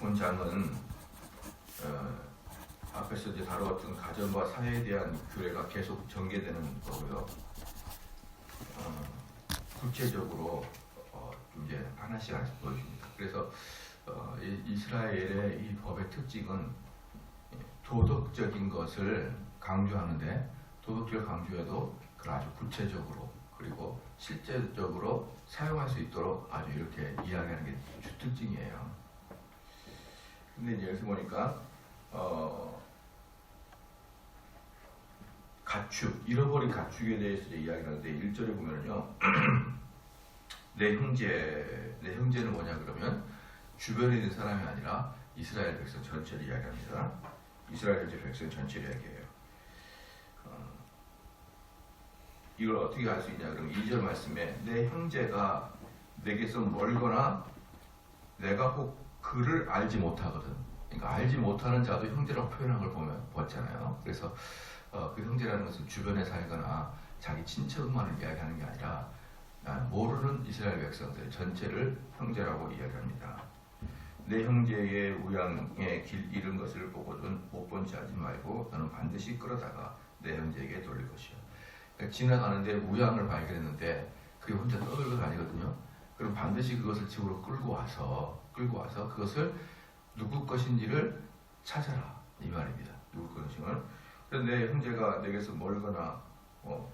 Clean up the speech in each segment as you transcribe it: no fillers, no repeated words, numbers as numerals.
본 장은 앞에서 이제 다루었던 가정과 사회에 대한 규례가 계속 전개되는 거고요. 구체적으로 이제 하나씩 보여줍니다. 그래서 이스라엘의 이 법의 특징은 도덕적인 것을 강조하는데 도덕적을 강조해도 그걸 아주 구체적으로 그리고 실제적으로 사용할 수 있도록 아주 이렇게 이야기하는 게 주특징이에요. 근데 이제 여기서 보니까 가축, 잃어버린 가축에 대해서 이제 이야기를 하는데 1절에 보면요. 내 형제는 뭐냐 그러면 주변에 있는 사람이 아니라 이스라엘 백성 전체를 이야기합니다. 이스라엘 백성 전체를 이야기해요. 이걸 어떻게 알 수 있냐 그러면 2절 말씀에 내 형제가 내게서 멀거나 내가 혹 그를 알지 못하거든. 그러니까 알지 못하는 자도 형제라고 표현한 걸 보면 봤잖아요. 그래서 그 형제라는 것은 주변에 살거나 자기 친척만을 이야기하는 게 아니라 모르는 이스라엘 백성들 전체를 형제라고 이야기합니다. 내 형제의 우양의 길 잃은 것을 보고는 못 본 지 하지 말고 너는 반드시 끌어다가 내 형제에게 돌릴 것이요. 그러니까 지나가는데 우양을 발견했는데 그게 혼자 떠들고 다니거든요. 그럼 반드시 그것을 집으로 끌고 와서 그것을 누구 것인지를 찾아라 이 말입니다. 누구 것인지를. 그래서 내 형제가 내게서 멀거나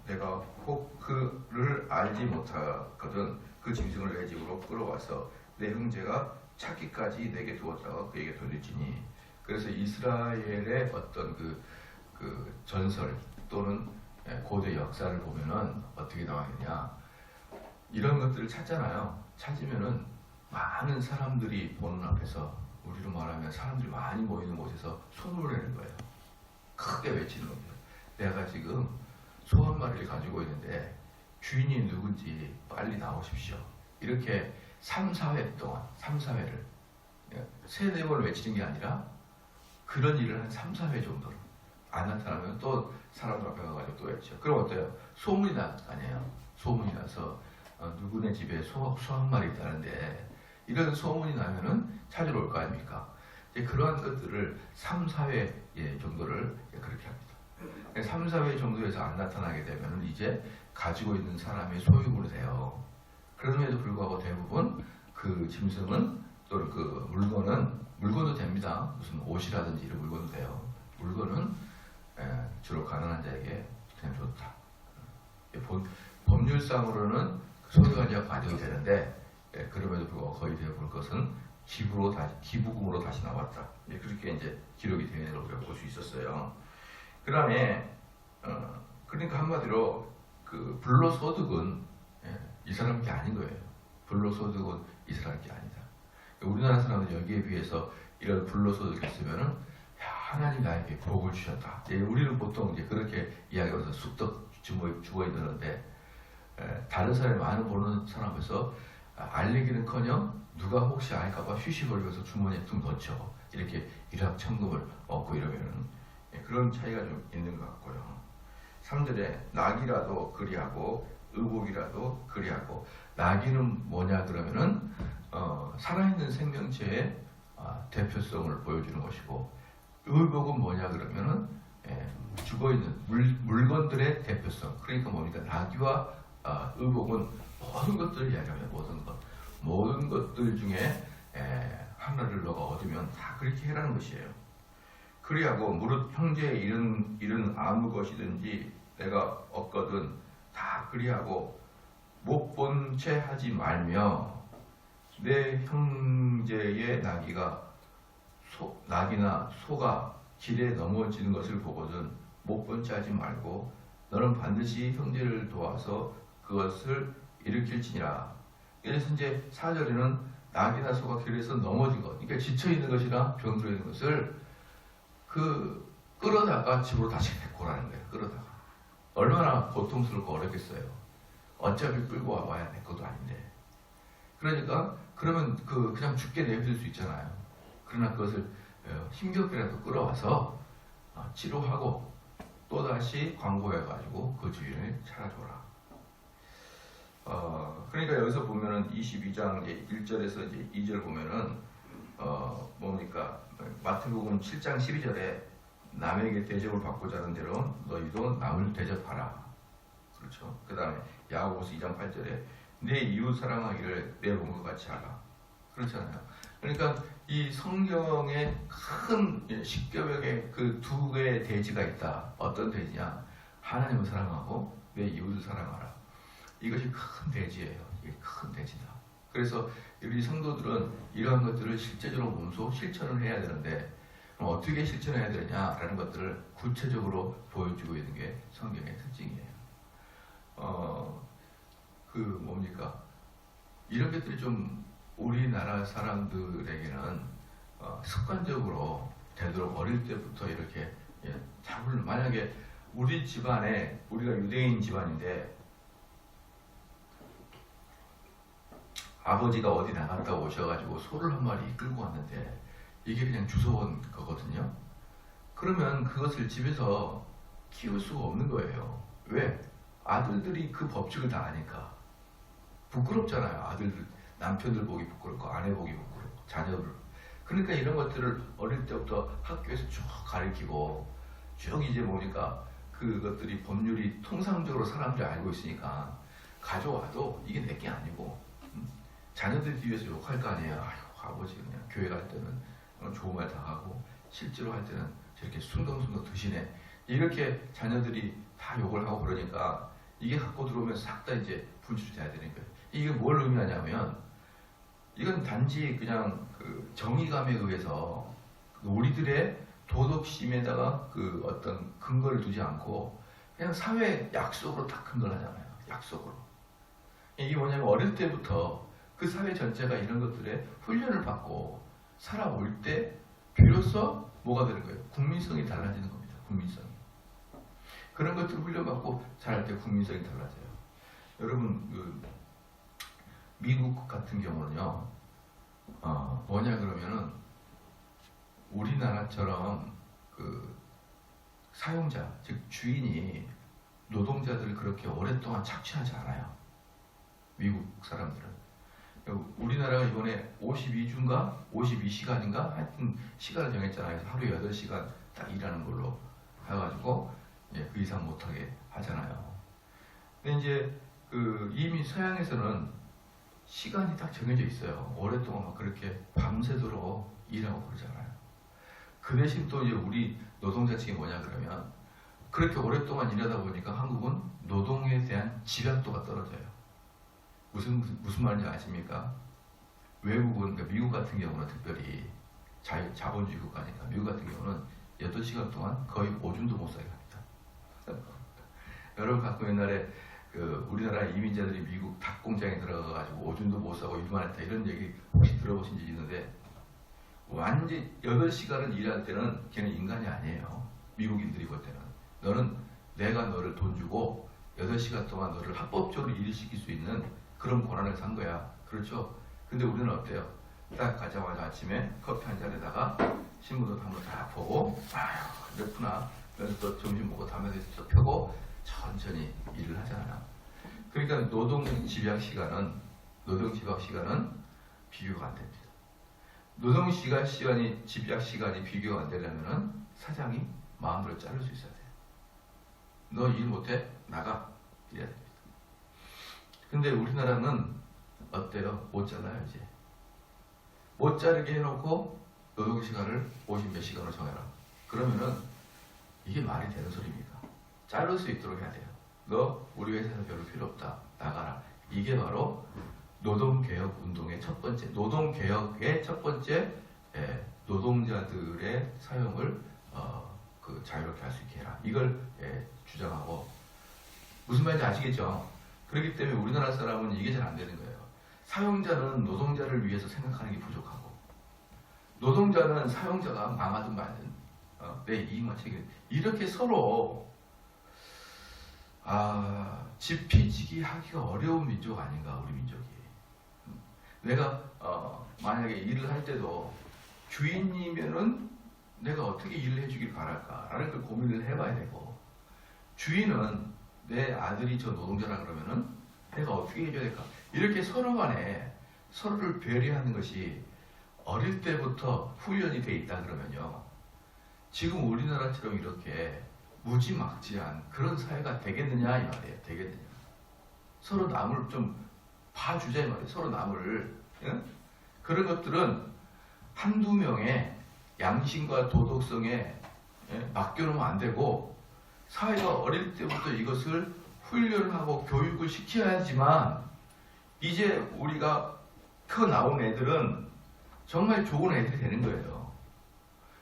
내가 혹 그를 알지 못하거든 그 짐승을 내 집으로 끌어와서 내 형제가 찾기까지 내게 두었다가 그에게 돌릴지니. 그래서 이스라엘의 어떤 그 전설 또는 고대 역사를 보면은 어떻게 나와있냐 이런 것들을 찾잖아요. 찾으면은 많은 사람들이 보는 앞에서 우리로 말하면 사람들이 많이 모이는 곳에서 소문을 내는 거예요. 크게 외치는 겁니다. 내가 지금 소 한 마리를 가지고 있는데 주인이 누군지 빨리 나오십시오. 이렇게 3, 4회 동안 3, 4회를 3, 4번을 외치는 게 아니라 그런 일을 한 3, 4회 정도를 안 나타나면 또 사람들 앞에 가가지고 또 외쳐. 그럼 어때요? 소문이 날 거 아니에요. 소문이 나서 누구네 집에 소 한 마리 있다는데 이런 소문이 나면은 찾으러 올 거 아닙니까? 이제 그러한 것들을 3, 4회 정도를 그렇게 합니다. 3, 4회 정도에서 안 나타나게 되면 이제 가지고 있는 사람의 소유물이 돼요. 그럼에도 불구하고 대부분 그 짐승은 또는 그 물건도 됩니다. 무슨 옷이라든지 이런 물건도 돼요. 물건은 주로 가난한 자에게 그냥 좋다. 법률상으로는 소유가 가져도 되는데 그럼에도 불구하고 거의 대부분 것은 기부금으로 다시 나왔다. 그렇게 이제 기록이 되는 걸 우리가 볼 수 있었어요. 그 다음에 그러니까 한마디로 그 불로소득은 이 사람 게 아닌 거예요. 불로소득은 이 사람 게 아니다. 우리나라 사람들 여기에 비해서 이런 불로소득이 있으면은 하나님 나에게 복을 주셨다. 우리는 보통 이제 그렇게 이야기하면서 쑥떡 주머니 넣는데 다른 사람이 많은 보는 사람 앞에서 알리기는커녕 누가 혹시 알까봐 휘휘거리면서 주머니에 툭 넣죠. 이렇게 일확천금을 얻고 이러면은 그런 차이가 좀 있는 것 같고요. 3절에 낙이라도 그리하고 의복이라도 그리하고. 낙이는 뭐냐 그러면은 살아있는 생명체의 대표성을 보여주는 것이고 의복은 뭐냐 그러면은 죽어있는 물건들의 대표성. 그러니까 뭡니까? 낙이와 의복은 모든 것들을 이야기합니다. 모든 것들 중에 하나를 너가 얻으면 다 그렇게 해라는 것이에요. 그리하고 무릇 형제의 이른 아무 것이든지 내가 얻거든 다 그리하고 못 본 채 하지 말며 내 형제의 낙이나 소가 길에 넘어지는 것을 보거든 못 본 채 하지 말고 너는 반드시 형제를 도와서 그것을 일으킬지니라. 그래서 이제 4절에는 낙이나 소가 길에서 넘어진 것, 그러니까 지쳐있는 것이나 병들어 있는 것을 끌어다가 집으로 다시 데리고 오라는 거예요. 끌어다가. 얼마나 고통스럽고 어렵겠어요. 어차피 끌고 와봐야 내 것도 아닌데. 그러니까 그러면 그냥 죽게 내버릴 수 있잖아요. 그러나 그것을 힘겹게라도 끌어와서 치료하고 또다시 광고해가지고 그 주인을 찾아줘라. 그러니까 여기서 보면은 22장 이제 1절에서 이제 2절 보면은 뭡니까? 마태복음 7장 12절에 남에게 대접을 받고자 하는 대로 너희도 남을 대접하라. 그렇죠. 그 다음에 야고보서 2장 8절에 내 이웃 사랑하기를 내 몸과 같이 하라. 그렇잖아요. 그러니까 이 성경에 큰 10개명의 그 두 개의 대지가 있다. 어떤 대지냐? 하나님을 사랑하고 내 이웃을 사랑하라. 이것이 큰 대지예요. 이게 큰 대지다. 그래서 우리 성도들은 이러한 것들을 실제적으로 몸소 실천을 해야 되는데 그럼 어떻게 실천해야 되냐라는 것들을 구체적으로 보여주고 있는 게 성경의 특징이에요. 뭡니까? 이런 것들이 좀 우리나라 사람들에게는 습관적으로 되도록 어릴 때부터 이렇게 잡을 만약에 우리 집안에 우리가 유대인 집안인데 아버지가 어디 나갔다 오셔가지고 소를 한 마리 끌고 왔는데 이게 그냥 주워온 거거든요. 그러면 그것을 집에서 키울 수가 없는 거예요. 왜? 아들들이 그 법칙을 다 아니까. 부끄럽잖아요. 아들들, 남편들 보기 부끄럽고 아내 보기 부끄럽고 자녀들. 그러니까 이런 것들을 어릴 때부터 학교에서 쭉 가르치고 쭉 이제 보니까 그것들이 법률이 통상적으로 사람들이 알고 있으니까 가져와도 이게 내게 아니고 자녀들 뒤에서 욕할 거 아니에요. 아이고 아버지 그냥 교회 갈 때는 좋은 말 다 하고 실제로 할 때는 저렇게 순둥순둥 드시네. 이렇게 자녀들이 다 욕을 하고 그러니까 이게 갖고 들어오면 싹 다 이제 분출돼야 되는 거예요. 이게 뭘 의미하냐면 이건 단지 그냥 그 정의감에 의해서 우리들의 도덕심에다가 그 어떤 근거를 두지 않고 그냥 사회 약속으로 딱 근거를 하잖아요. 약속으로. 이게 뭐냐면 어릴 때부터 그 사회 전체가 이런 것들에 훈련을 받고 살아올 때 비로소 뭐가 되는 거예요? 국민성이 달라지는 겁니다. 국민성이. 그런 것들을 훈련받고 자랄 때 국민성이 달라져요. 여러분 미국 같은 경우는요. 뭐냐 그러면은 우리나라처럼 그 사용자 즉 주인이 노동자들을 그렇게 오랫동안 착취하지 않아요. 미국 사람들은. 우리나라가 이번에 52주인가 52시간인가 하여튼 시간을 정했잖아요. 그래서 하루에 8시간 딱 일하는 걸로 해가지고 그 이상 못하게 하잖아요. 근데 이제 이미 서양에서는 시간이 딱 정해져 있어요. 오랫동안 막 그렇게 밤새도록 일하고 그러잖아요. 그 대신 또 이제 우리 노동자층이 뭐냐 그러면 그렇게 오랫동안 일하다 보니까 한국은 노동에 대한 집약도가 떨어져요. 무슨 말인지 아십니까? 외국은, 그러니까 미국 같은 경우는 특별히 자본주의 국가니까 미국 같은 경우는 8시간 동안 거의 오줌도 못 싸게 합니다. 여러분 가끔 옛날에 우리나라 이민자들이 미국 닭 공장에 들어가가지고 오줌도 못 싸고 일만 했다 이런 얘기 혹시 들어보신 적 있는데 완전 8시간을 일할 때는 걔는 인간이 아니에요. 미국인들이 볼 때는. 너는 내가 너를 돈 주고 8시간 동안 너를 합법적으로 일을 시킬 수 있는 그런 권한을 산 거야. 그렇죠? 근데 우리는 어때요? 딱 가자마자 아침에 커피 한 잔에다가 신문도 한번 다 보고 아휴 그렇구나. 그래서 또 점심 먹고 담배 또 펴고 천천히 일을 하잖아요. 그러니까 노동 집약 시간은 비교가 안 됩니다. 노동 시간이 집약 시간이 비교가 안 되려면은 사장이 마음대로 자를 수 있어야 돼요. 너 일 못해? 나가. 이래야 됩니다. 근데 우리나라는 어때요? 못 잘라요 이제. 못 자르게 해놓고 노동 시간을 50몇 시간으로 정해라. 그러면은 이게 말이 되는 소리입니까? 자를 수 있도록 해야 돼요. 너 우리 회사에서 별로 필요 없다. 나가라. 이게 바로 노동개혁 운동의 첫 번째, 노동개혁의 첫 번째 노동자들의 사용을 자유롭게 할 수 있게 해라. 이걸 주장하고 무슨 말인지 아시겠죠? 그렇기 때문에 우리나라 사람은 이게 잘 안 되는 거예요. 사용자는 노동자를 위해서 생각하는 게 부족하고 노동자는 사용자가 망하든 말든 내 이익만 챙겨 이렇게 서로 지피지기 하기가 어려운 민족 아닌가 우리 민족이. 내가 만약에 일을 할 때도 주인이면은 내가 어떻게 일을 해주길 바랄까라는 걸 고민을 해봐야 되고 주인은 내 아들이 저 노동자라 그러면은 내가 어떻게 해줘야 될까 이렇게 서로 간에 서로를 배려하는 것이 어릴 때부터 훈련이 돼 있다 그러면요. 지금 우리나라처럼 이렇게 무지막지한 그런 사회가 되겠느냐 이 말이에요. 되겠느냐. 서로 남을 좀 봐주자 이 말이에요. 서로 남을. 응? 그런 것들은 한두 명의 양심과 도덕성에 맡겨놓으면 안 되고 사회가 어릴 때부터 이것을 훈련하고 교육을 시켜야지만 이제 우리가 커 나온 애들은 정말 좋은 애들이 되는 거예요.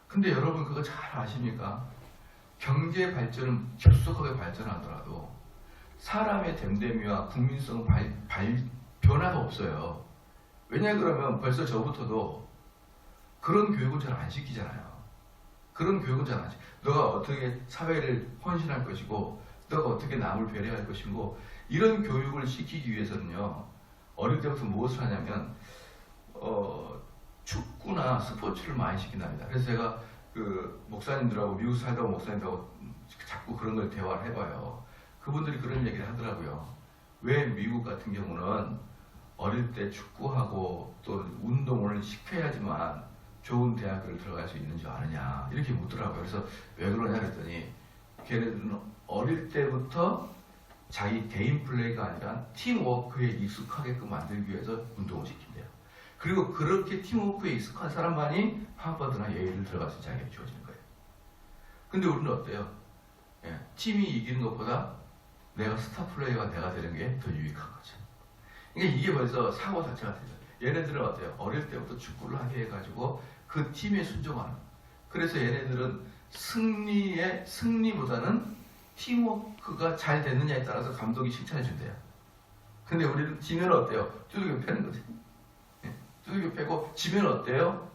근데 여러분 그거 잘 아십니까? 경제 발전은 급속하게 발전하더라도 사람의 됨됨이와 국민성 변화가 없어요. 왜냐 그러면 벌써 저부터도 그런 교육은 잘 안 시키잖아요. 그런 교육은 잘 안 시켜. 너가 어떻게 사회를 헌신할 것이고 너가 어떻게 남을 배려할 것이고 이런 교육을 시키기 위해서는요. 어릴 때부터 무엇을 하냐면 축구나 스포츠를 많이 시킨답니다. 그래서 제가 그 목사님들하고 미국 살다 온 목사님들하고 자꾸 그런 걸 대화를 해봐요. 그분들이 그런 얘기를 하더라고요. 왜 미국 같은 경우는 어릴 때 축구하고 또 운동을 시켜야지만 좋은 대학을 들어갈 수 있는 줄 아느냐 이렇게 묻더라고요. 그래서 왜 그러냐 그랬더니 걔네들은 어릴 때부터 자기 개인 플레이가 아니라 팀워크에 익숙하게끔 만들기 위해서 운동을 시킨대요. 그리고 그렇게 팀워크에 익숙한 사람만이 하버드나 예일을 들어갈 수 있는 자격이 주어지는 거예요. 근데 우리는 어때요? 팀이 이기는 것보다 내가 스타 플레이어가 내가 되는 게 더 유익한 거죠. 그러니까 이게 벌써 사고 자체가 되죠. 얘네들은 어때요? 어릴 때부터 축구를 하게 해가지고 그 팀에 순종하는. 그래서 얘네들은 승리보다는 팀워크가 잘 됐느냐에 따라서 감독이 칭찬해 준대요. 근데 우리는 지면 어때요? 두들겨 패는 거지. 두들겨 패고 지면 어때요?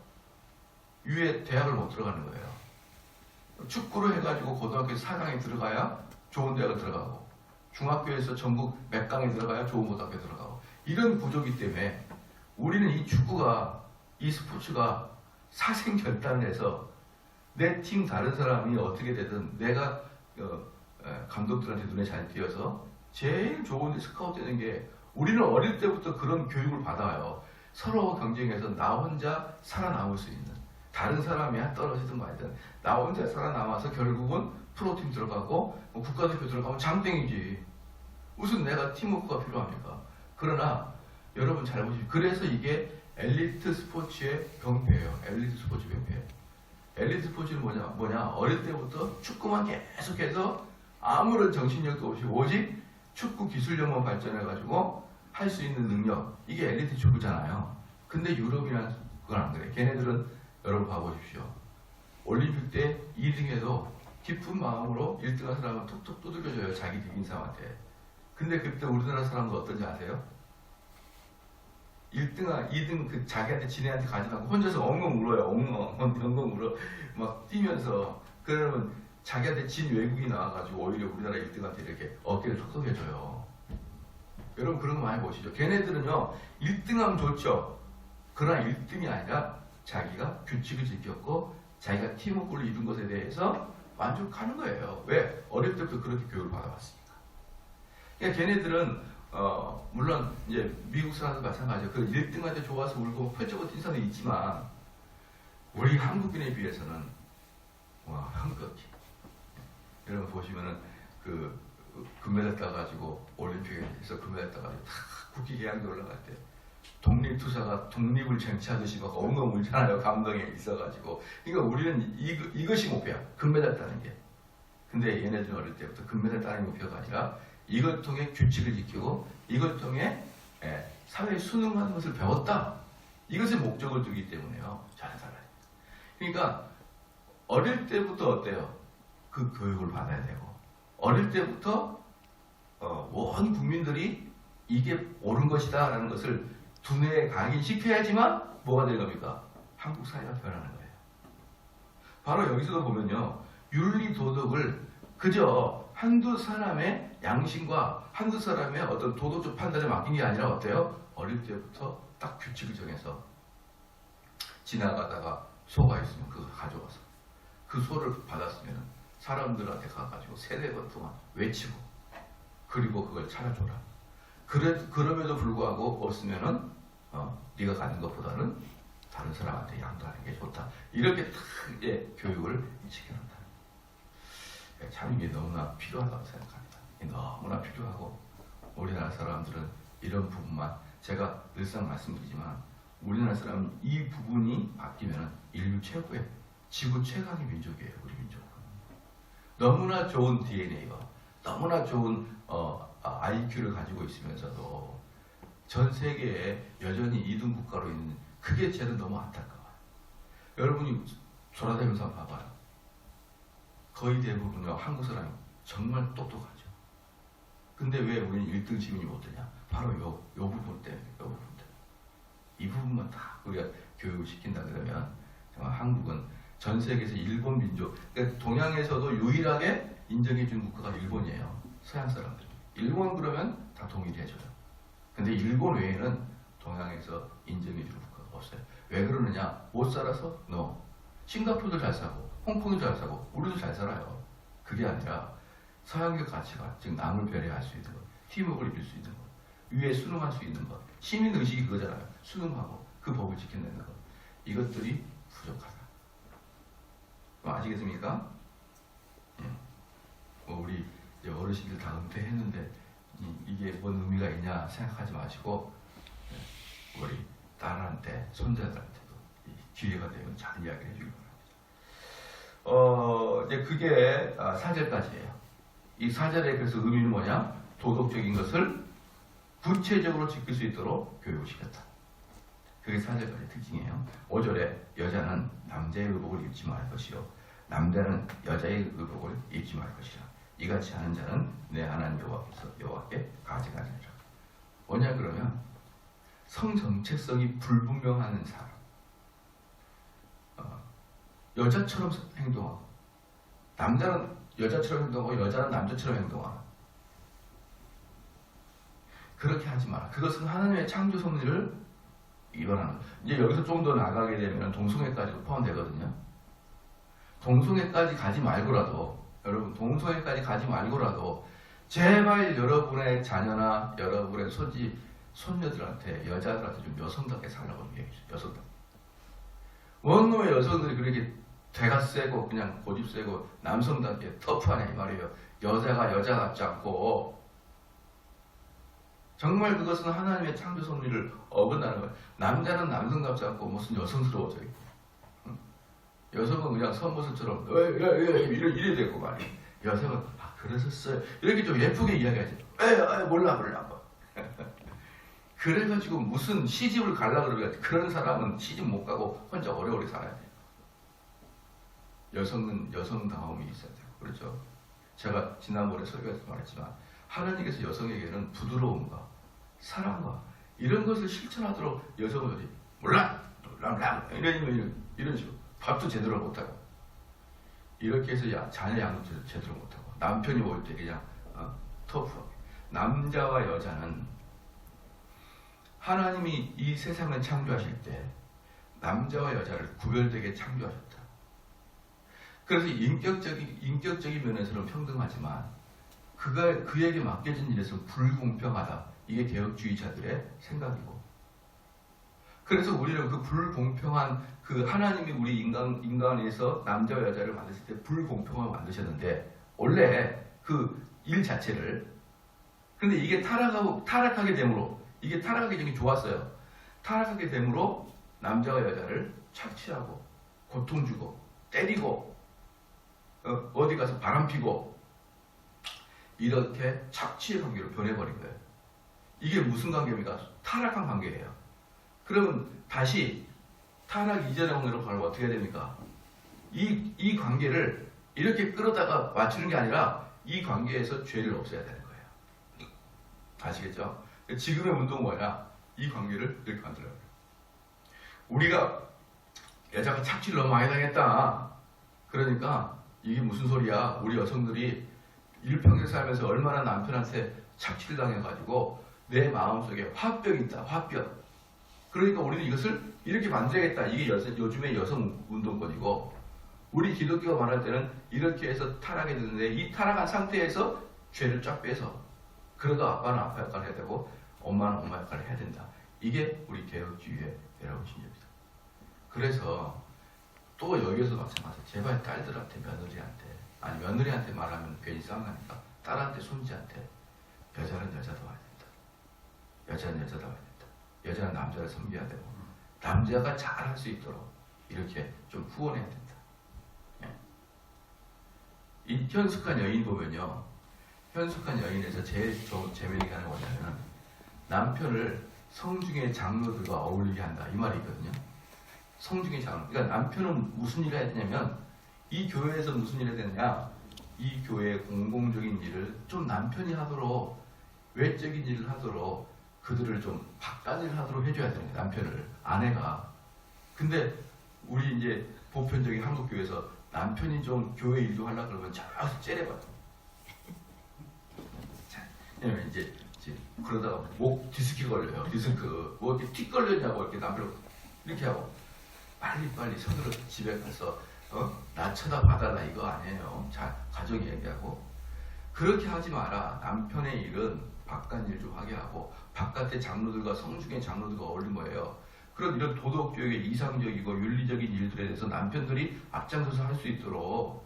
위에 대학을 못 들어가는 거예요. 축구를 해가지고 고등학교 4강에 들어가야 좋은 대학을 들어가고 중학교에서 전국 몇 강에 들어가야 좋은 고등학교에 들어가고 이런 구조이기 때문에 우리는 이 축구가 이 스포츠가 사생결단을 해서 내 팀 다른 사람이 어떻게 되든 내가 감독들한테 눈에 잘 띄어서 제일 좋은 스카우트 되는 게 우리는 어릴 때부터 그런 교육을 받아요. 서로 경쟁해서 나 혼자 살아남을 수 있는 다른 사람이 떨어지든 말든 나 혼자 살아남아서 결국은 프로팀 들어가고 국가대표 들어가면 장땡이지. 무슨 내가 팀워크가 필요합니까? 그러나 여러분 잘 보시면 그래서 이게 엘리트 스포츠의 병폐예요. 엘리트 스포츠 병폐. 엘리트 스포츠는 뭐냐? 어릴 때부터 축구만 계속해서 아무런 정신력도 없이 오직 축구 기술력만 발전해가지고 할 수 있는 능력 이게 엘리트 축구잖아요. 근데 유럽이란 그건 안 그래. 걔네들은 여러분 봐보십시오. 올림픽 때 2등해도 기쁜 마음으로 1등한 사람은 톡톡 두들겨줘요. 자기 이긴 사람한테. 근데 그때 우리나라 사람도 어떤지 아세요? 1등, 2등 그 자기한테 지네한테 가지 않고 혼자서 엉엉 울어요. 엉엉 울어. 막 뛰면서. 그러면 자기한테 진 외국이 나와가지고 오히려 우리나라 1등한테 이렇게 어깨를 톡톡해줘요. 여러분 그런 거 많이 보시죠. 걔네들은요 1등하면 좋죠. 그러나 1등이 아니라 자기가 규칙을 지켰고 자기가 팀워크를 이룬 것에 대해서 만족하는 거예요. 왜? 어릴 때부터 그렇게 교육을 받아왔으니까. 그러니까 걔네들은 물론 이제 미국 사람도 마찬가지예요. 그 1등한테 좋아서 울고 펼쳐고 뛴 사람도 있지만 우리 한국인에 비해서는 와 한국이 여러분 보시면은 그 금메달 따가지고 올림픽에서 금메달 따가지고 다 국기 계양대 올라갈 때 독립투사가 독립을 쟁취하듯이 막 엉엉 울잖아요. 감동에 있어가지고. 그러니까 우리는 이것이 목표야. 금메달 따는 게. 근데 얘네들은 어릴 때부터 금메달 따는 목표가 아니라 이걸 통해 규칙을 지키고 이걸 통해 사회에 순응하는 것을 배웠다. 이것에 목적을 두기 때문에요. 잘 살아요. 그러니까 어릴 때부터 어때요? 그 교육을 받아야 되고 어릴 때부터 온 국민들이 이게 옳은 것이다 라는 것을 두뇌에 각인시켜야지만 뭐가 될 겁니까? 한국 사회가 변하는 거예요. 바로 여기서도 보면요. 윤리 도덕을 그저 한두 사람의 양심과 한두 사람의 어떤 도덕적 판단에 맡긴 게 아니라 어때요? 어릴 때부터 딱 규칙을 정해서 지나가다가 소가 있으면 그거 가져와서 그 소를 받았으면 사람들한테 가가지고 3-4번 동안 외치고 그리고 그걸 차려줘라. 그럼에도 불구하고 없으면은 네가 가진 것보다는 다른 사람한테 양도하는 게 좋다. 이렇게 딱 교육을 시켜놓는다. 참 이게 너무나 필요하다고 생각합니다. 너무나 필요하고 우리나라 사람들은 이런 부분만 제가 늘상 말씀드리지만 우리나라 사람은 이 부분이 바뀌면 인류 최고의 지구 최강의 민족이에요. 우리 민족은 너무나 좋은 DNA와 너무나 좋은 IQ를 가지고 있으면서도 전 세계에 여전히 2등 국가로 있는 그게 저는 너무 안타까워요. 여러분이 돌아다니면서 봐봐요. 거의 대부분요 한국 사람이 정말 똑똑하죠. 근데 왜 우리는 1등 시민이 못 되냐? 바로 요 부분 때문에, 요 부분 때문에. 이 부분만 다 우리가 교육을 시킨다 그러면 정말 한국은 전 세계에서 일본 민족, 그러니까 동양에서도 유일하게 인정해준 국가가 일본이에요. 서양 사람들. 일본 그러면 다 동의를 해줘요. 근데 일본 외에는 동양에서 인정해주는 국가가 없어요. 왜 그러느냐? 못 살아서? No. 싱가포르도 잘 사고, 홍콩도 잘 사고, 우리도 잘 살아요. 그게 아니라 서양적 가치관, 즉 남을 배려할 수 있는 것, 팀워크를 이룰 수 있는 것, 위에 수능할 수 있는 것, 시민의식이 그거잖아요. 수능하고 그 법을 지켜내는 것. 이것들이 부족하다. 아시겠습니까? 우리 어르신들 다 은퇴했는데 이게 뭔 의미가 있냐 생각하지 마시고 우리 딸한테, 손자들한테도 기회가 되면 잘 이야기를 해주기 바랍니다. 이제 그게 4절까지예요. 이 4절의 그래서 의미는 뭐냐? 도덕적인 것을 구체적으로 지킬 수 있도록 교육을 시켰다. 그게 4절까지 특징이에요. 5절에 여자는 남자의 의복을 입지 말 것이요 남자는 여자의 의복을 입지 말 것이라. 이같이 하는 자는 내 하나님 여호와께 가증하리라. 뭐냐 그러면 성 정체성이 불분명한 사람, 여자처럼 행동하고 남자는 여자처럼 행동하고 여자는 남자처럼 행동하고 그렇게 하지 마라. 그것은 하나님의 창조 섭리를 위반하는 거예요. 이제 여기서 좀 더 나가게 되면 동성애까지도 포함되거든요. 동성애까지 가지 말고라도 여러분 동성애까지 가지 말고라도 제발 여러분의 자녀나 여러분의 손녀들한테 여자들한테 좀 여성답게 살라고 얘기해주세요. 여성답게. 원놈의 여성들이 그렇게 대가 세고 그냥 고집 세고 남성답게 터프하네 이 말이에요. 여자가 여자 같지 않고 정말 그것은 하나님의 창조 섭리를 어긋나는 거예요. 남자는 남성답지 않고 무슨 여성스러워져 있고 여성은 그냥 선모습처럼 이래 되고 말이에요. 여성은 그러셨어요. 이렇게 좀 예쁘게 이야기하지. 몰라. 그래가지고 무슨 시집을 가려고 그러면 그런 사람은 시집 못 가고 혼자 오래오래 살아야 돼요. 여성은 여성다움이 있어야 돼요. 그렇죠? 제가 지난번에 설교에서 말했지만 하나님께서 여성에게는 부드러움과 사랑과 이런 것을 실천하도록 여성을 몰라 이런 식으로 밥도 제대로 못하고 이렇게 해서 자녀 양도 제대로 못하고 남편이 올 때 그냥 터프하게. 남자와 여자는 하나님이 이 세상을 창조하실 때 남자와 여자를 구별되게 창조하셨다. 그래서 인격적인 면에서는 평등하지만 그에게 맡겨진 일에서 불공평하다. 이게 개혁주의자들의 생각이고. 그래서 우리는 그 불공평한 그 하나님이 우리 인간에서 남자와 여자를 만드실 때 불공평함을 만드셨는데 원래 그 일 자체를 근데 이게 타락하게 됨으로 이게 타락하기 전에 좋았어요. 타락하게 됨으로 남자와 여자를 착취하고 고통 주고 때리고 어디 가서 바람 피고 이렇게 착취의 관계로 변해버린 거예요. 이게 무슨 관계입니까? 타락한 관계예요. 그러면 다시 타락 이전의 관계로 가면 어떻게 해야 됩니까? 이 관계를 이렇게 끌어다가 맞추는 게 아니라 이 관계에서 죄를 없애야 되는 거예요. 아시겠죠? 지금의 운동은 뭐냐? 이 관계를 이렇게 만들어야 돼요. 우리가 여자가 착취를 너무 많이 당했다. 그러니까 이게 무슨 소리야? 우리 여성들이 일평생 살면서 얼마나 남편한테 착취를 당해가지고 내 마음속에 화병이 있다. 화병. 그러니까 우리는 이것을 이렇게 만들어야겠다. 이게 요즘의 여성 운동권이고 우리 기독교가 말할 때는 이렇게 해서 타락이 되는데 이 타락한 상태에서 죄를 쫙 빼서 그래도 아빠는 아빠 역할을 해야 되고 엄마는 엄마 역할을 해야 된다. 이게 우리 개혁주의의 여러분 신념입니다. 그래서 또 여기에서 마찬가지. 제발 딸들한테 며느리한테 아니 며느리한테 말하면 괜히 싸움나니까 딸한테 손지한테 여자는 여자도 와야 된다. 여자는 여자도 와야 된다. 여자는 남자를 섬겨야 되고 남자가 잘할 수 있도록 이렇게 좀 후원해야 된다. 예. 이 현숙한 여인 보면요. 현숙한 여인에서 제일 재미있게 하는 뭐냐면 남편을 성중의 장로들과 어울리게 한다. 이 말이 있거든요. 성중의 장로. 그러니까 남편은 무슨 일을 해야 되냐면 이 교회에서 무슨 일을 해야 되느냐. 이 교회의 공공적인 일을 좀 남편이 하도록 외적인 일을 하도록 그들을 좀 바깥일 하도록 해줘야 되는 거예요. 남편을. 아내가. 근데 우리 이제 보편적인 한국 교회에서 남편이 좀 교회 일도 하려고 그러면 자꾸 째려봐요. 왜냐면 이제 그러다가 목 디스크 걸려요. 디스크. 뭐 이렇게 틱 걸렸냐고 이렇게 남편 이렇게 하고 빨리 서둘러 집에 가서 나 쳐다봐달라 이거 아니에요. 자, 가정 얘기하고 그렇게 하지 마라. 남편의 일은 바깥 일 좀 하게 하고 바깥의 장로들과 성중의 장로들과 어울린 거예요. 그런 이런 도덕교육의 이상적이고 윤리적인 일들에 대해서 남편들이 앞장서서 할 수 있도록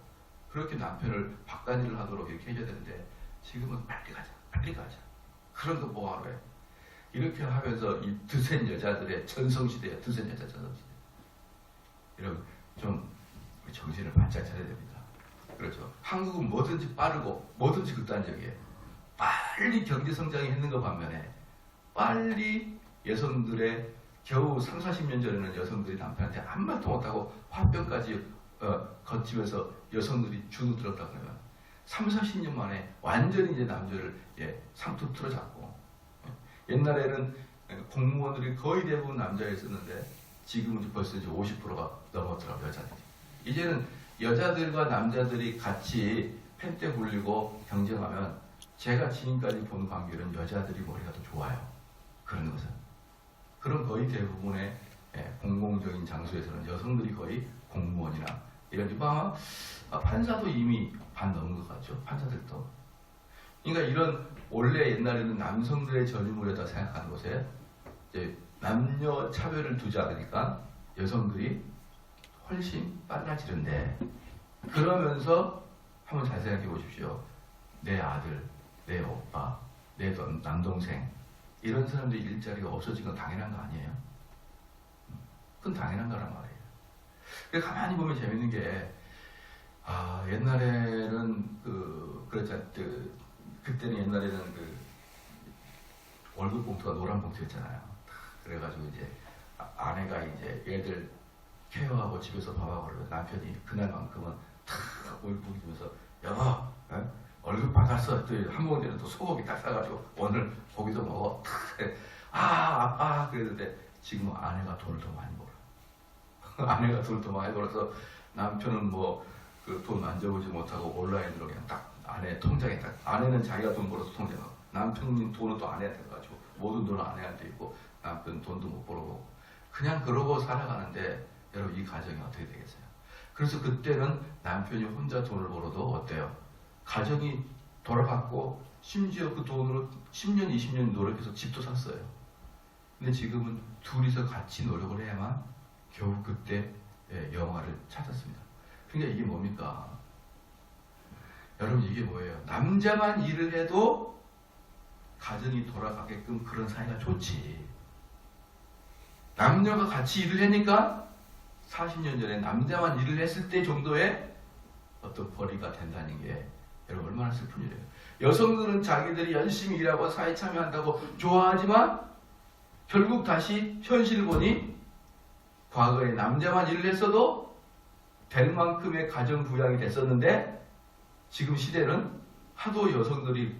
그렇게 남편을 바깥 일을 하도록 이렇게 해줘야 되는데 지금은 빨리 가자. 그런 거 뭐하러 해. 이렇게 하면서 이 드센 여자들의 전성시대야. 드센 여자 전성시대. 이런 좀 정신을 바짝 차려야 됩니다. 그렇죠. 한국은 뭐든지 빠르고 뭐든지 극단적이에요. 빨리 경제성장이 했는 것 반면에 빨리 여성들의 겨우 3, 40년 전에는 여성들이 남편한테 한 말도 못하고 화병까지 거치면서 여성들이 주눅들었다 그러면 3, 40년 만에 완전히 이제 남자를 상투 틀어잡고 옛날에는 공무원들이 거의 대부분 남자였었는데 지금은 이제 벌써 이제 50%가 넘었더라고요. 여자들이. 이제는 여자들과 남자들이 같이 펜대 굴리고 경쟁하면 제가 지금까지 본 관계는 여자들이 머리가 더 좋아요. 그런 것은. 그런 거의 대부분의 공공적인 장소에서는 여성들이 거의 공무원이나 이런 아마 판사도 이미 반 넘은 것 같죠. 판사들도. 그러니까 이런 원래 옛날에는 남성들의 전유물이다 생각하는 곳에 이제 남녀 차별을 두지 않으니까 여성들이 훨씬 빨라지는데 그러면서 한번 잘 생각해 보십시오. 내 아들, 내 오빠, 내 남동생 이런 사람들이 일자리가 없어진 건 당연한 거 아니에요? 그건 당연한 거란 말이에요. 그래서 가만히 보면 재밌는 게 옛날에는 그때는 옛날에는 월급 봉투가 노란 봉투였잖아요. 그래가지고 이제 아내가 이제 애들 케어하고 집에서 밥하고 그러면 남편이 그날만큼은 탁 얼굴 보면서 여보 월급 받았어. 또 한 모금에는 또 소고기 딱 싸가지고 오늘 고기도 먹어. 아빠 그랬는데 지금 아내가 돈을 더 많이 벌어. 아내가 돈을 더 많이 벌어서 남편은 뭐 그 돈 만져보지 못하고 온라인으로 그냥 딱 아내 통장에 딱 아내는 자기가 돈 벌어서 통장에 넣어. 남편은 돈을 또 아내한테 가지고 모든 돈은 아내한테 있고 남편 돈도 못 벌어보고 그냥 그러고 살아가는데 여러분 이 가정이 어떻게 되겠어요? 그래서 그때는 남편이 혼자 돈을 벌어도 어때요? 가정이 돌아갔고 심지어 그 돈으로 10년, 20년 노력해서 집도 샀어요. 근데 지금은 둘이서 같이 노력을 해야만 겨우 그때 영화를 찾았습니다. 그러니까 이게 뭡니까? 여러분 이게 뭐예요? 남자만 일을 해도 가정이 돌아가게끔 그런 사이가 좋지. 남녀가 같이 일을 하니까 40년 전에 남자만 일을 했을 때 정도의 어떤 벌이가 된다는 게 여러분 얼마나 슬픈 일이에요. 여성들은 자기들이 열심히 일하고 사회 참여한다고 좋아하지만 결국 다시 현실을 보니 과거에 남자만 일을 했어도 될 만큼의 가정 부양이 됐었는데 지금 시대는 하도 여성들이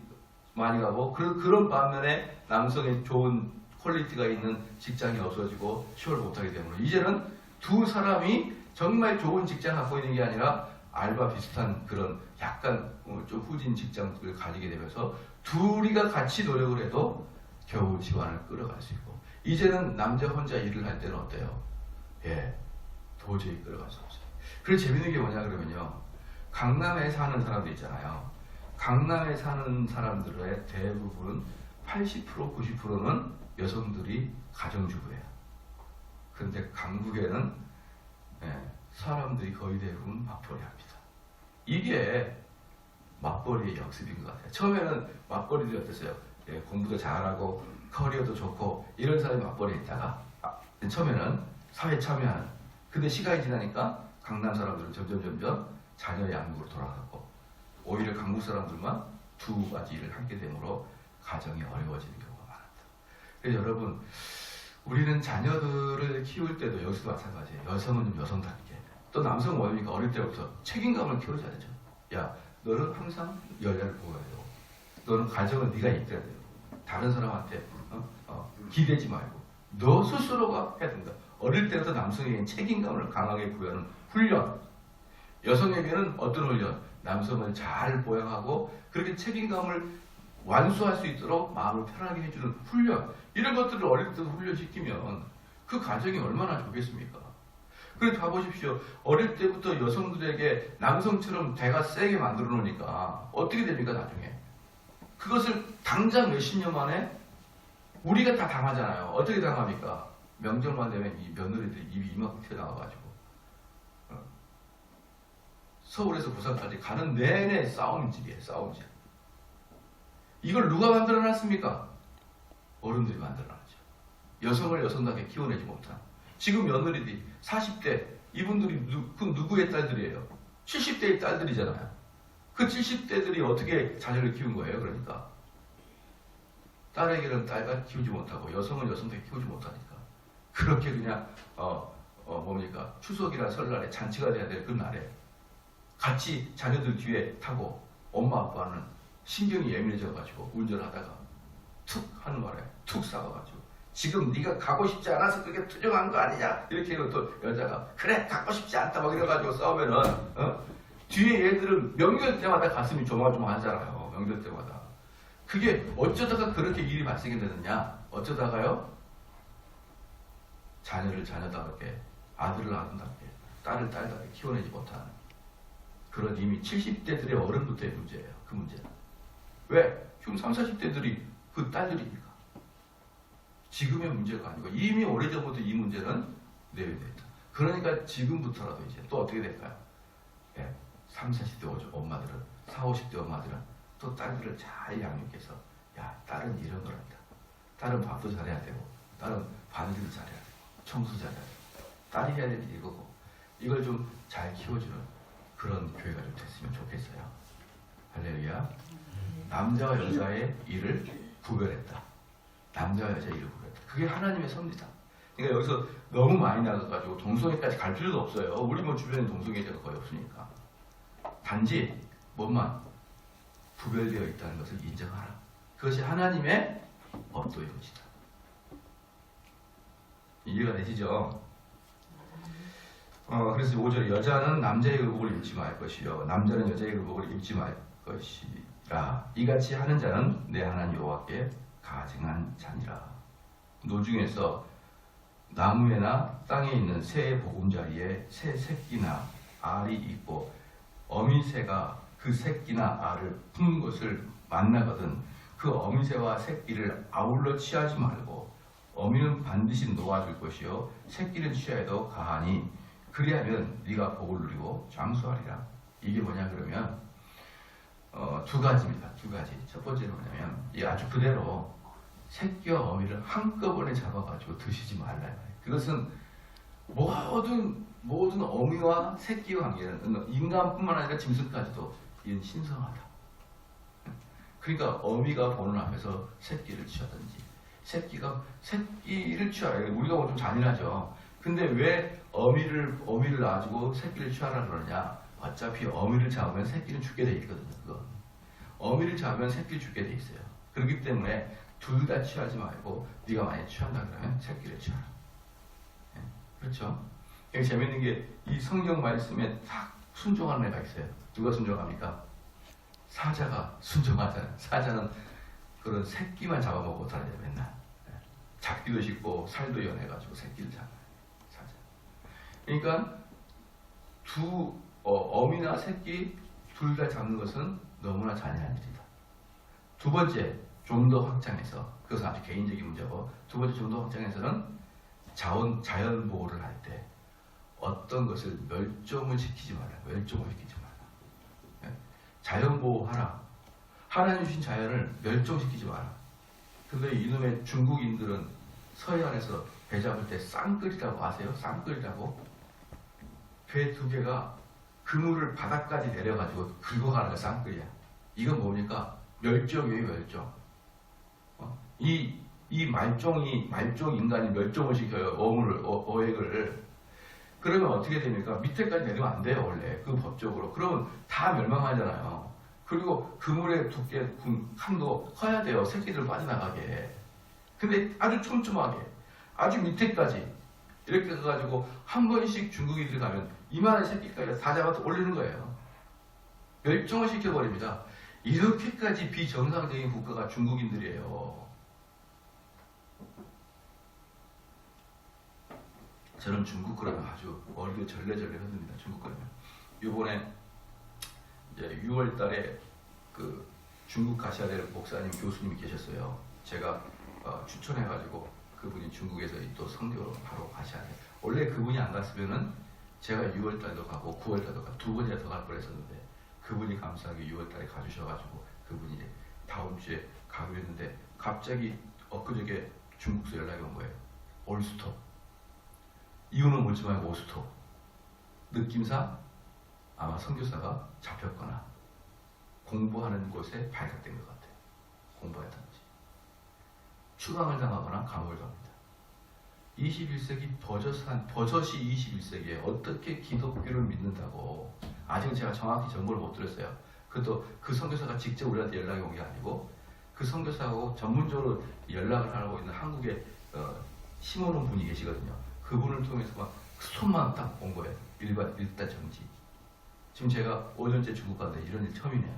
많이 가고 그런 반면에 남성의 좋은 퀄리티가 있는 직장이 없어지고 취업을 못하기 때문에 이제는 두 사람이 정말 좋은 직장 갖고 있는 게 아니라 알바 비슷한 그런 약간 좀 후진 직장을 가지게 되면서 둘이가 같이 노력을 해도 겨우 집안을 끌어갈 수 있고 이제는 남자 혼자 일을 할 때는 어때요? 도저히 끌어갈 수 없어요. 그래서 재밌는 게 뭐냐 그러면요. 강남에 사는 사람들 있잖아요. 강남에 사는 사람들의 대부분 80% 90%는 여성들이 가정주부예요. 그런데 강북에는 사람들이 거의 대부분 맞벌이 합니다. 이게 맞벌이의 역습인 것 같아요. 처음에는 맞벌이들이 어땠어요? 공부도 잘하고 커리어도 좋고 이런 사람이 맞벌이 했다가 처음에는 사회 참여하는, 근데 시간이 지나니까 강남 사람들은 점점 자녀 양육으로 돌아가고 오히려 강북 사람들만 두 가지 일을 하게 되므로 가정이 어려워지는 경우가 많았다. 그래서 여러분, 우리는 자녀들을 키울 때도 여기서 마찬가지예요. 여성은 좀 여성답게, 또 남성은 뭐입니까? 어릴 때부터 책임감을 키워줘야 되죠. 야, 너는 항상 여자를 보호해야 되고, 너는 가정은 네가 이끌어야 되고, 다른 사람한테 기대지 말고 너 스스로가 해야 된다. 어릴 때부터 남성에게는 책임감을 강하게 부여하는 훈련, 여성에게는 어떤 훈련? 남성을 잘 보양하고 그렇게 책임감을 완수할 수 있도록 마음을 편하게 해주는 훈련, 이런 것들을 어릴 때부터 훈련시키면 그 가정이 얼마나 좋겠습니까? 그래도 봐보십시오. 어릴 때부터 여성들에게 남성처럼 대가 세게 만들어 놓으니까 어떻게 됩니까 나중에? 그것을 당장 몇십 년 만에 우리가 다 당하잖아요. 어떻게 당합니까? 명절만 되면 이 며느리들이 입이 이만큼 튀어나와가지고 서울에서 부산까지 가는 내내 싸움질이에요. 싸움질. 이걸 누가 만들어놨습니까? 어른들이 만들어놨죠. 여성을 여성답게 키워내지 못한. 지금 며느리들이 40대, 이분들이 누구의 딸들이에요? 70대의 딸들이잖아요. 그 70대들이 어떻게 자녀를 키운 거예요? 그러니까 딸에게는 딸과 키우지 못하고 여성은 여성답게 키우지 못하니까 그렇게 그냥 뭡니까? 추석이나 설날에 잔치가 돼야 될 그 날에 같이 자녀들 뒤에 타고 엄마 아빠는 신경이 예민해져가지고 운전하다가 툭 하는 말에 툭 싸워가지고 지금 네가 가고 싶지 않아서 그게 투정한 거 아니냐 이렇게 해서 또 여자가 그래 가고 싶지 않다 막 이래가지고 싸우면은 뒤에 얘들은 명절 때마다 가슴이 조마조마하잖아요. 명절 때마다. 그게 어쩌다가 그렇게 일이 발생이 되느냐? 어쩌다가요? 자녀를 자녀답게, 아들을 아들답게, 딸을 딸답게 키워내지 못하는 그런 이미 70대들의 어른부터의 문제예요. 그 문제는. 왜? 지금 30, 40대들이 그 딸들이니까. 지금의 문제가 아니고 이미 오래전부터 이 문제는 내외됐다. 그러니까 지금부터라도 이제 또 어떻게 될까요? 30, 40대 엄마들은, 40, 50대 엄마들은 또 딸들을 잘 양육해서 야, 딸은 이런 거란다. 딸은 밥도 잘해야 되고, 딸은 바느질도 잘해야 되고, 청소 잘해야 되고, 딸이 해야 될 일이 이거고, 이걸 좀 잘 키워주는 그런 교회가 좀 됐으면 좋겠어요. 할렐루야. 남자와 여자의 일을 구별했다. 남자와 여자의 일을 구별했다. 그게 하나님의 섭니다. 그러니까 여기서 너무 많이 나가가지고 동성애까지 갈 필요도 없어요. 우리 뭐 주변에 동성애자가 거의 없으니까. 단지 뭐만 구별되어 있다는 것을 인정하라. 그것이 하나님의 법도의 것이다. 이해가 되시죠? 그래서 5절에 여자는 남자의 의복을 입지 말 것이요 남자는 여자의 의복을 입지 말 것이라. 이같이 하는 자는 내 하나님 여호와께 가증한 자니라. 노중에서 나무에나 땅에 있는 새의 보금자리에 새 새끼나 알이 있고 어미새가 그 새끼나 알을 품는 것을 만나거든 그 어미새와 새끼를 아울러 취하지 말고 어미는 반드시 놓아줄 것이요 새끼는 취하여도 가하니 그리하면 네가 복을 누리고 장수하리라. 이게 뭐냐 그러면 두 가지입니다. 두 가지. 첫 번째는 뭐냐면 이 아주 그대로 새끼와 어미를 한꺼번에 잡아가지고 드시지 말라. 그것은 모든 어미와 새끼의 관계는 인간뿐만 아니라 짐승까지도 이는 신성하다. 그러니까 어미가 보는 앞에서 새끼를 취하든지 새끼를 취하라. 우리가 좀 잔인하죠. 근데 왜 어미를 놔주고 새끼를 취하라 그러냐? 어차피 어미를 잡으면 새끼는 죽게 돼 있거든요. 그거. 어미를 잡으면 새끼를 죽게 돼 있어요. 그렇기 때문에 둘 다 취하지 말고 네가 만약 취한다 그러면 새끼를 취하라. 그렇죠? 되게 재밌는 게 이 성경 말씀에 딱 순종하는 애가 있어요. 누가 순종합니까? 사자가 순종하잖아요. 사자는 그런 새끼만 잡아먹고 다녀요. 맨날. 잡기도 쉽고 살도 연해가지고 새끼를 잡아요. 사자. 그러니까 어미나 새끼 둘 다 잡는 것은 너무나 잔인한 일이다. 두 번째, 좀 더 확장해서, 그것은 아주 개인적인 문제고, 두 번째 좀 더 확장해서는 자연 보호를 할 때 어떤 것을 멸종을 시키지 마라. 멸종을 시키지 마라. 자연 보호하라. 하나님 주신 자연을 멸종시키지 마라. 근데 이놈의 중국인들은 서해안에서 배 잡을 때 쌍끌이라고 아세요? 쌍끌이라고? 배 두 개가 그물을 바닥까지 내려가지고 긁어가는 게 쌍끌이야. 이건 뭡니까? 멸종이에요, 멸종. 이 말종 인간이 멸종을 시켜요. 어획을. 그러면 어떻게 됩니까? 밑에까지 내리면 안 돼요, 원래. 그 법적으로. 그러면 다 멸망하잖아요. 그리고 그물의 두께, 칸도 커야 돼요. 새끼들 빠져나가게. 근데 아주 촘촘하게, 아주 밑에까지 이렇게 해가지고 한 번씩 중국인들이 가면 이만한 새끼까지 다 잡아서 올리는 거예요. 멸종을 시켜버립니다. 이렇게까지 비정상적인 국가가 중국인들이에요. 저는 중국 그러면 아주 머리도 절레절레 흔듭니다. 중국 그러면. 이번에 이제 6월 달에 그 중국 가셔야 될 목사님, 교수님이 계셨어요. 제가 추천해가지고 그분이 중국에서 또 선교로 바로 가셔야 돼요. 원래 그분이 안 갔으면은 제가 6월 달도 가고 9월 달도 가고 두 번이나 더 갈 뻔했었는데 그분이 감사하게 6월 달에 가주셔가지고 그분이 이제 다음 주에 가기로 했는데 갑자기 엊그저께 중국에서 연락이 온 거예요. 올스톱. 이유는 묻지 말고 올스톱. 느낌상 아마 선교사가 잡혔거나 공부하는 곳에 발각된 것 같아요. 공부했던지. 추방을 당하거나 감옥을 갑니다. 21세기 버젓이 21세기에 어떻게 기독교를 믿는다고. 아직 제가 정확히 정보를 못 들었어요. 그것도 그 선교사가 직접 우리한테 연락이 온 게 아니고 그 선교사하고 전문적으로 연락을 하고 있는 한국에 심어놓은 분이 계시거든요. 그분을 통해서 막 스톱만 딱 온 거예요. 일단 정지. 지금 제가 5년째 중국 갔는데 이런 일 처음이네요.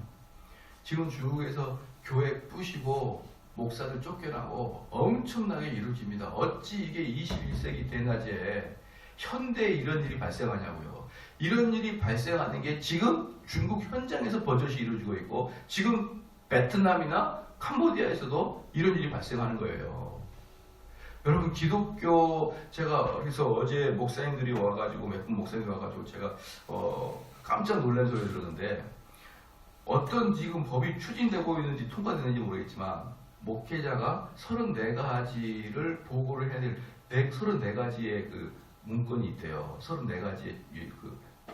지금 중국에서 교회 부시고 목사들 쫓겨나고 엄청나게 이루어집니다. 어찌 이게 21세기 대낮에 현대에 이런 일이 발생하냐고요. 이런 일이 발생하는 게 지금 중국 현장에서 버젓이 이루어지고 있고 지금 베트남이나 캄보디아에서도 이런 일이 발생하는 거예요. 여러분 기독교 제가 그래서 어제 목사님들이 와가지고 몇 분 목사님들이 와가지고 제가 깜짝 놀란 소리 들었는데 어떤 지금 법이 추진되고 있는지 통과되는지 모르겠지만 목회자가 34가지를 보고를 해야 될 34가지의 그 문건이 있대요. 34가지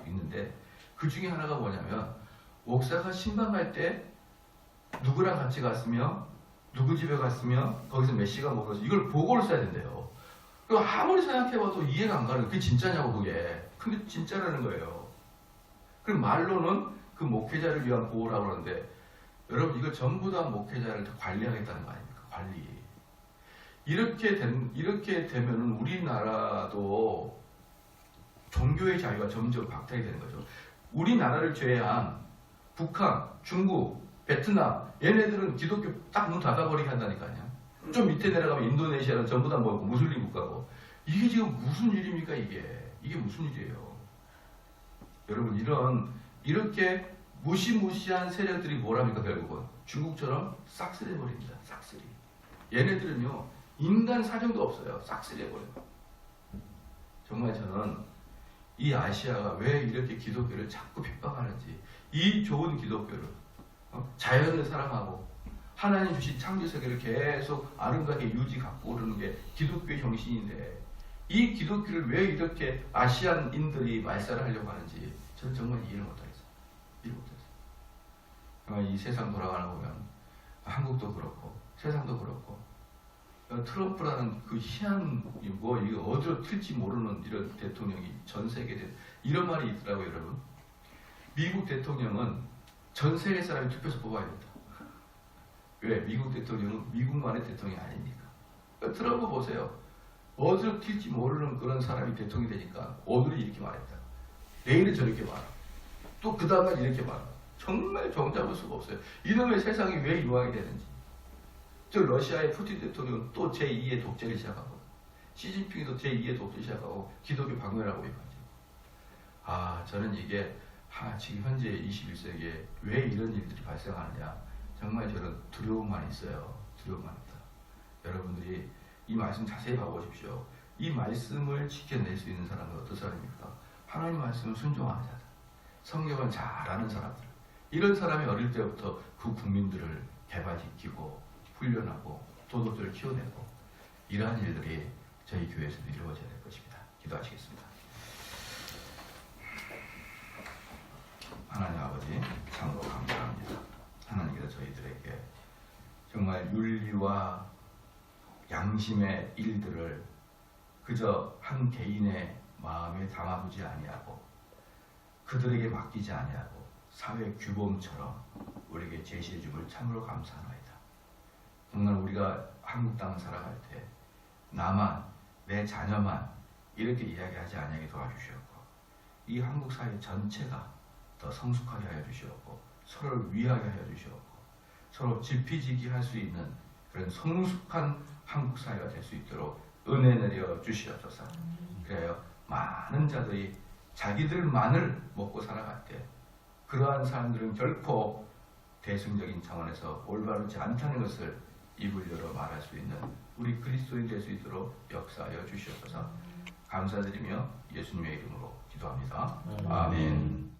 있는데 그 중에 하나가 뭐냐면 목사가 신방 갈 때 누구랑 같이 갔으며 누구 집에 갔으며 거기서 몇 시간 먹어서 이걸 보고를 써야 된대요. 아무리 생각해봐도 이해가 안 가는 그게 진짜냐고 그게. 근데 진짜라는 거예요. 그럼 말로는 그 목회자를 위한 보호라고 하는데 여러분 이거 전부 다 목회자를 관리하겠다는 거 아닙니까? 관리. 이렇게 되면은 우리나라도 종교의 자유가 점점 박탈이 되는 거죠. 우리나라를 제외한 북한, 중국, 베트남 얘네들은 기독교 딱 문 닫아버리게 한다니까요. 좀 밑에 내려가면 인도네시아는 전부 다 뭐 무슬림 국가고 이게 지금 무슨 일입니까 이게 무슨 일이에요. 여러분 이렇게 무시무시한 세력들이 뭐랍니까 결국은 중국처럼 싹쓸이 해버립니다. 싹쓸이. 얘네들은요 인간 사정도 없어요. 싹쓸이 해버려요. 정말 저는 이 아시아가 왜 이렇게 기독교를 자꾸 핍박하는지 이 좋은 기독교를 자연을 사랑하고 하나님 주신 창조 세계를 계속 아름답게 유지 갖고 오르는 게 기독교의 정신인데 이 기독교를 왜 이렇게 아시안인들이 말살을 하려고 하는지 저는 정말 이해를 못하겠어요. 이 세상 돌아가는 거 보면 한국도 그렇고 세상도 그렇고 트럼프라는 그 희한 이거 어디로 튈지 모르는 이런 대통령이 전 세계에 이런 말이 있더라고요 여러분. 미국 대통령은 전 세계 사람이 투표해서 뽑아야 된다. 왜? 미국 대통령은 미국만의 대통령이 아닙니까? 트럼프 보세요. 어디로 튈지 모르는 그런 사람이 대통령이 되니까 오늘은 이렇게 말했다. 내일은 저렇게 말하. 또 그 다음날 이렇게 말하. 정말 정잡을 수가 없어요. 이놈의 세상이 왜 이러하게 되는지. 저 러시아의 푸틴 대통령은 또 제2의 독재를 시작하고 시진핑도 제2의 독재를 시작하고 기독교 박멸하고 있거든요. 저는 이게 지금 현재 21세기에 왜 이런 일들이 발생하느냐 정말 저는 두려움만 있어요. 두려움만 있다. 여러분들이 이 말씀 자세히 봐보십시오. 이 말씀을 지켜낼 수 있는 사람은 어떤 사람입니까? 하나님 말씀을 순종하는 자들, 성경을 잘 아는 사람들. 이런 사람이 어릴 때부터 그 국민들을 개발시키고 훈련하고 도덕적으로 키워내고 이러한 일들이 저희 교회에서도 이루어져야 될 것입니다. 기도하시겠습니다. 하나님 아버지, 참으로 감사합니다. 하나님께서 저희들에게 정말 윤리와 양심의 일들을 그저 한 개인의 마음에 담아두지 아니하고 그들에게 맡기지 아니하고 사회 규범처럼 우리에게 제시해 줌을 참으로 감사합니다. 정말 우리가 한국 땅을 살아갈 때 나만, 내 자녀만 이렇게 이야기하지 아니하게 도와주시옵고 이 한국 사회 전체가 더 성숙하게 하여 주시옵고 서로를 위하게 하여 주시옵고 서로 지피지기 할 수 있는 그런 성숙한 한국 사회가 될 수 있도록 은혜 내려 주시옵소서. 그래요. 많은 자들이 자기들만을 먹고 살아갈 때 그러한 사람들은 결코 대승적인 차원에서 올바르지 않다는 것을 입을 열어 말할 수 있는 우리 그리스도인이 될 수 있도록 역사하여 주시옵소서. 감사드리며 예수님의 이름으로 기도합니다. 아멘.